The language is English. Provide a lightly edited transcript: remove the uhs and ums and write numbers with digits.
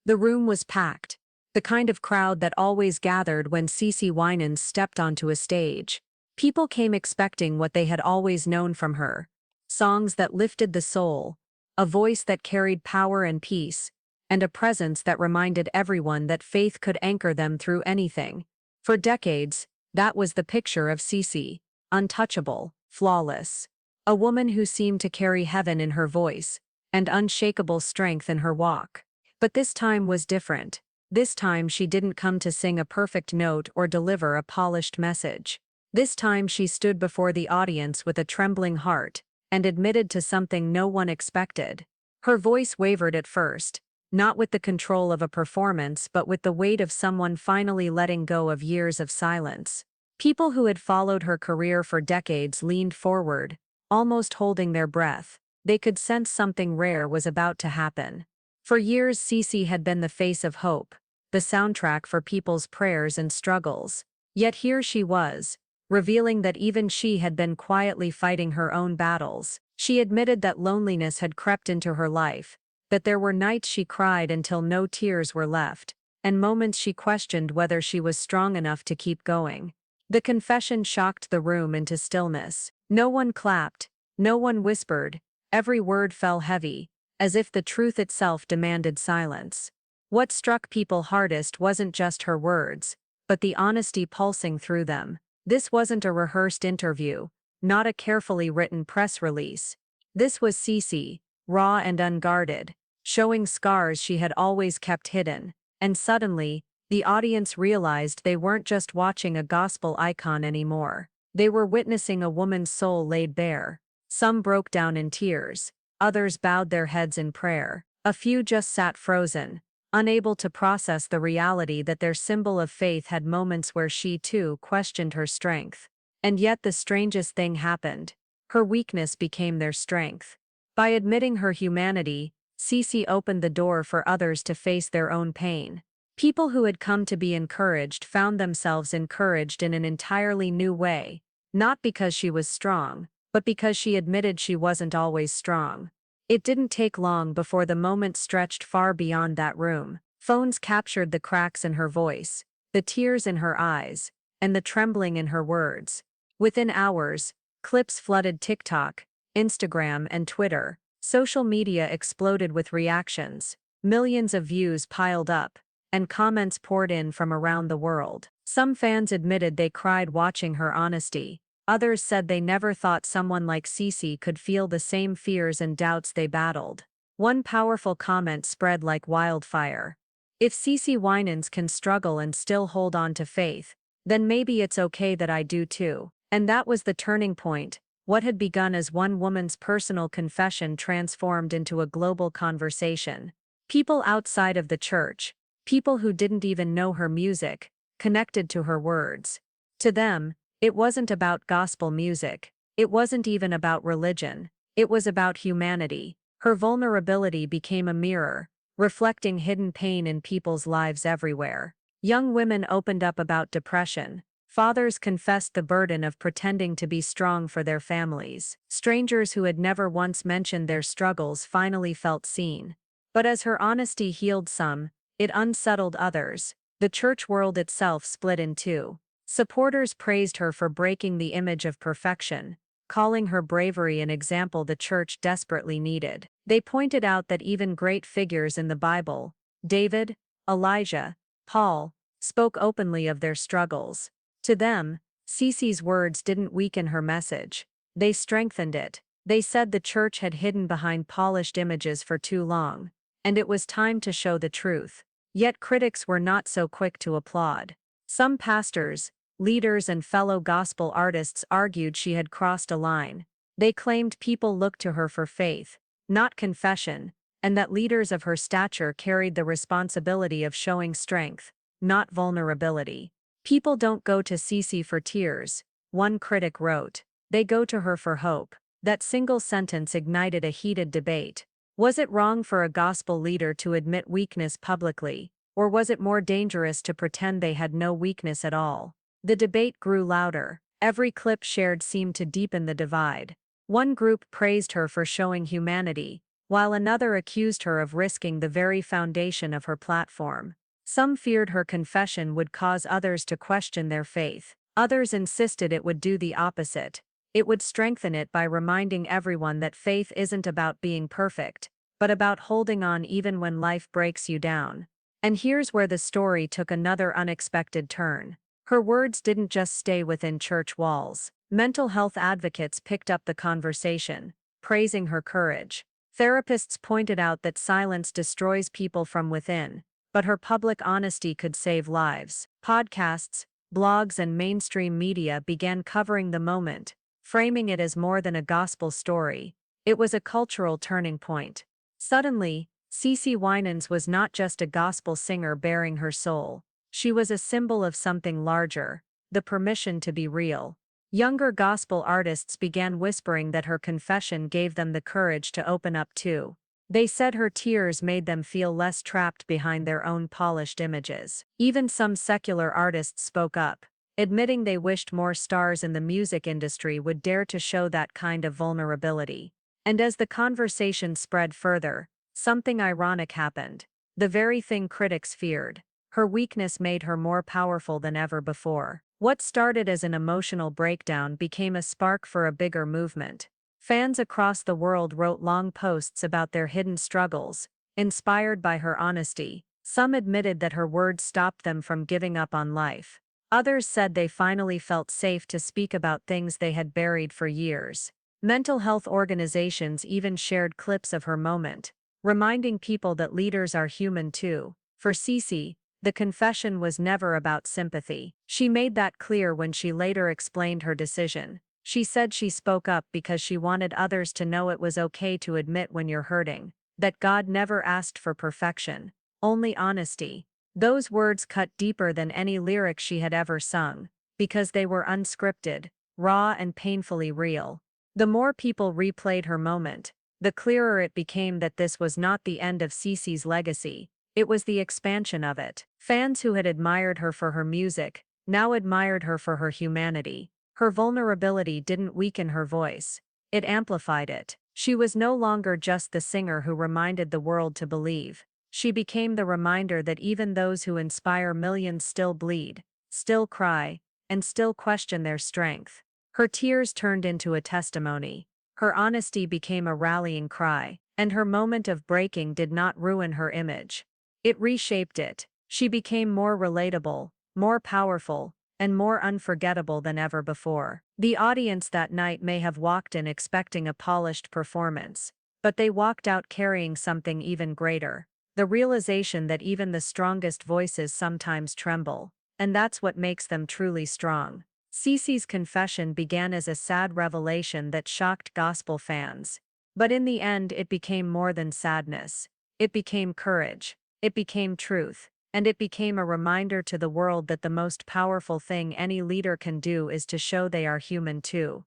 The room was packed, the kind of crowd that always gathered when CeCe Winans stepped onto a stage. People came expecting what they had always known from her: songs that lifted the soul, a voice that carried power and peace, and a presence that reminded everyone that faith could anchor them through anything. For decades, that was the picture of CeCe: untouchable, flawless. A woman who seemed to carry heaven in her voice, and unshakable strength in her walk. But this time was different. This time she didn't come to sing a perfect note or deliver a polished message. This time she stood before the audience with a trembling heart, and admitted to something no one expected. Her voice wavered at first, not with the control of a performance but with the weight of someone finally letting go of years of silence. People who had followed her career for decades leaned forward, almost holding their breath. They could sense something rare was about to happen. For years CeCe had been the face of hope, the soundtrack for people's prayers and struggles. Yet here she was, revealing that even she had been quietly fighting her own battles. She admitted that loneliness had crept into her life, that there were nights she cried until no tears were left, and moments she questioned whether she was strong enough to keep going. The confession shocked the room into stillness. No one clapped, no one whispered, every word fell heavy, as if the truth itself demanded silence. What struck people hardest wasn't just her words, but the honesty pulsing through them. This wasn't a rehearsed interview, not a carefully written press release. This was CeCe, raw and unguarded, showing scars she had always kept hidden. And suddenly, the audience realized they weren't just watching a gospel icon anymore. They were witnessing a woman's soul laid bare. Some broke down in tears, others bowed their heads in prayer. A few just sat frozen, unable to process the reality that their symbol of faith had moments where she too questioned her strength. And yet the strangest thing happened. Her weakness became their strength. By admitting her humanity, CeCe opened the door for others to face their own pain. People who had come to be encouraged found themselves encouraged in an entirely new way, not because she was strong, but because she admitted she wasn't always strong. It didn't take long before the moment stretched far beyond that room. Phones captured the cracks in her voice, the tears in her eyes, and the trembling in her words. Within hours, clips flooded TikTok, Instagram, and Twitter. Social media exploded with reactions. Millions of views piled up, and comments poured in from around the world. Some fans admitted they cried watching her honesty. Others said they never thought someone like CeCe could feel the same fears and doubts they battled. One powerful comment spread like wildfire: "If CeCe Winans can struggle and still hold on to faith, then maybe it's okay that I do too." And that was the turning point. What had begun as one woman's personal confession transformed into a global conversation. People outside of the church, people who didn't even know her music, connected to her words. To them, it wasn't about gospel music. It wasn't even about religion. It was about humanity. Her vulnerability became a mirror, reflecting hidden pain in people's lives everywhere. Young women opened up about depression. Fathers confessed the burden of pretending to be strong for their families. Strangers who had never once mentioned their struggles finally felt seen. But as her honesty healed some, it unsettled others. The church world itself split in two. Supporters praised her for breaking the image of perfection, calling her bravery an example the church desperately needed. They pointed out that even great figures in the Bible, David, Elijah, Paul, spoke openly of their struggles. To them, CeCe's words didn't weaken her message. They strengthened it. They said the church had hidden behind polished images for too long, and it was time to show the truth. Yet critics were not so quick to applaud. Some pastors, leaders, and fellow gospel artists argued she had crossed a line. They claimed people looked to her for faith, not confession, and that leaders of her stature carried the responsibility of showing strength, not vulnerability. "People don't go to CeCe for tears," one critic wrote. "They go to her for hope." That single sentence ignited a heated debate. Was it wrong for a gospel leader to admit weakness publicly, or was it more dangerous to pretend they had no weakness at all? The debate grew louder. Every clip shared seemed to deepen the divide. One group praised her for showing humanity, while another accused her of risking the very foundation of her platform. Some feared her confession would cause others to question their faith. Others insisted it would do the opposite. It would strengthen it by reminding everyone that faith isn't about being perfect, but about holding on even when life breaks you down. And here's where the story took another unexpected turn. Her words didn't just stay within church walls. Mental health advocates picked up the conversation, praising her courage. Therapists pointed out that silence destroys people from within, but her public honesty could save lives. Podcasts, blogs, and mainstream media began covering the moment, framing it as more than a gospel story. It was a cultural turning point. Suddenly, CeCe Winans was not just a gospel singer bearing her soul. She was a symbol of something larger, the permission to be real. Younger gospel artists began whispering that her confession gave them the courage to open up too. They said her tears made them feel less trapped behind their own polished images. Even some secular artists spoke up, admitting they wished more stars in the music industry would dare to show that kind of vulnerability. And as the conversation spread further, something ironic happened. The very thing critics feared. Her weakness made her more powerful than ever before. What started as an emotional breakdown became a spark for a bigger movement. Fans across the world wrote long posts about their hidden struggles, inspired by her honesty. Some admitted that her words stopped them from giving up on life. Others said they finally felt safe to speak about things they had buried for years. Mental health organizations even shared clips of her moment, reminding people that leaders are human too. For CeCe, the confession was never about sympathy. She made that clear when she later explained her decision. She said she spoke up because she wanted others to know it was okay to admit when you're hurting, that God never asked for perfection, only honesty. Those words cut deeper than any lyric she had ever sung, because they were unscripted, raw, and painfully real. The more people replayed her moment, the clearer it became that this was not the end of CeCe's legacy. It was the expansion of it. Fans who had admired her for her music now admired her for her humanity. Her vulnerability didn't weaken her voice, it amplified it. She was no longer just the singer who reminded the world to believe. She became the reminder that even those who inspire millions still bleed, still cry, and still question their strength. Her tears turned into a testimony. Her honesty became a rallying cry, and her moment of breaking did not ruin her image. It reshaped it. She became more relatable, more powerful, and more unforgettable than ever before. The audience that night may have walked in expecting a polished performance, but they walked out carrying something even greater. The realization that even the strongest voices sometimes tremble, and that's what makes them truly strong. CeCe's confession began as a sad revelation that shocked gospel fans. But in the end, it became more than sadness. It became courage. It became truth. And it became a reminder to the world that the most powerful thing any leader can do is to show they are human too.